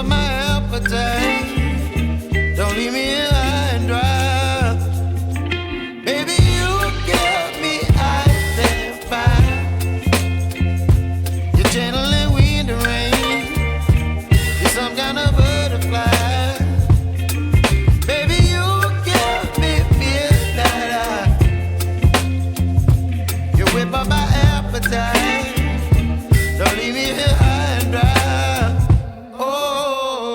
up my appetite. Don't leave me here high and dry. Baby, you give me ice and fire. You're channeling wind and rain. You're some kind of butterfly. Baby, you give me midnight. You whip up my appetite. Don't leave me here high and dry. Oh.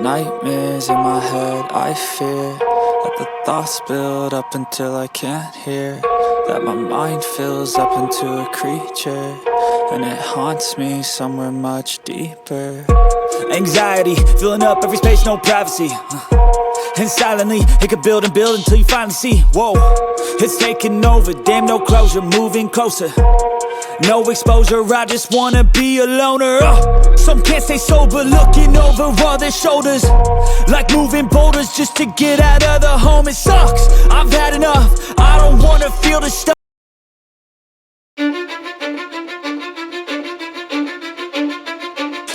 Nightmares in my head, I fear that the thoughts build up until I can't hear, that my mind fills up into a creature, and it haunts me somewhere much deeper. Anxiety, filling up every space, no privacy. And silently, it could build and build until you finally see, whoa, it's taking over, damn no closure, moving closer. No exposure, I just wanna be a loner. Some can't stay sober, looking over all their shoulders, like moving boulders just to get out of the home. It sucks, I've had enough, I don't wanna feel the stuff.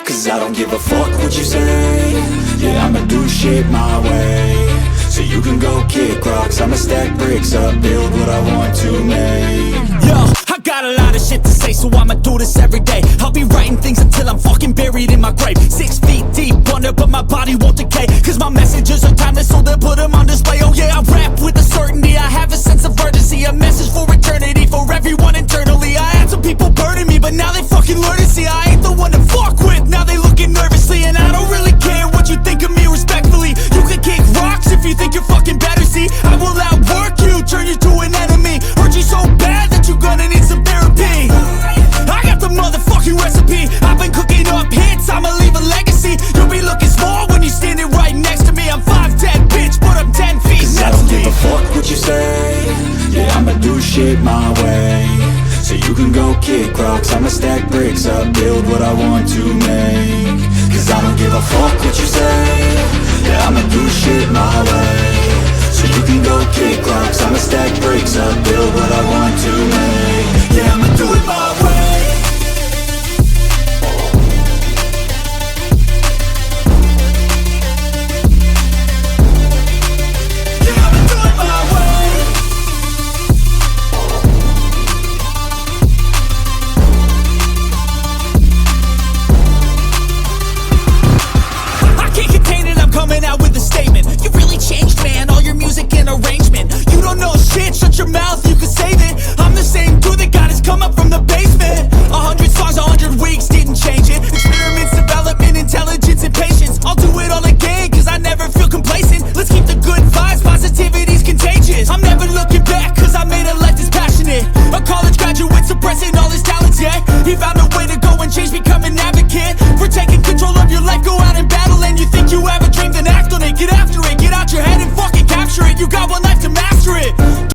Cause I don't give a fuck what you say. Yeah, I'ma do shit my way. So you can go kick rocks, I'ma stack bricks up, build what I want to make. Yo, I got a lot of shit to say, so I'ma do this every day. I'll be writing things until I'm fucking buried in my grave. 6 feet deep under, but my body won't decay. Cause my messages are timeless, so they'll put them on display. Oh yeah, I rap with a certainty, I have a sense of urgency. A message for eternity, for everyone internally. I had some people burning me, but now they fucking learn to see I ain't the one to fuck with, now they looking nervously. And I don't really care what you think of me, respectfully. You can kick rocks if you think you're fucking better, see. I will outwork you, turn you to an enemy. Hurt you so bad that you're gonna need some therapy. I got the motherfucking recipe, I've been cooking up hits, I'ma leave a legacy. You'll be looking small when you're standing right next to me. I'm 5'10", bitch, but I'm 10 feet next to me. Cause I don't give a fuck what you say. Yeah, I'ma do shit my way. So you can go kick rocks, I'ma stack bricks up, build what I want to make. Cause I don't give a fuck what you say. Yeah, I'ma do shit my way. So you can go kick rocks, I'ma stack bricks up, build what I want to make. Yeah, I'ma do it my way. Shut your mouth, you can save it. I'm the same dude that got his come up from the basement. 100 songs, 100 weeks, didn't change it. Experiments, development, intelligence, and patience. I'll do it all again, cause I never feel complacent. Let's keep the good vibes, positivity's contagious. I'm never looking back, cause I made a life that's passionate. A college graduate suppressing all his talents, yeah. He found a way to go and change, become an advocate for taking control of your life, go out and battle. And you think you have a dream, then act on it. Get after it, get out your head and fucking capture it. You got one life.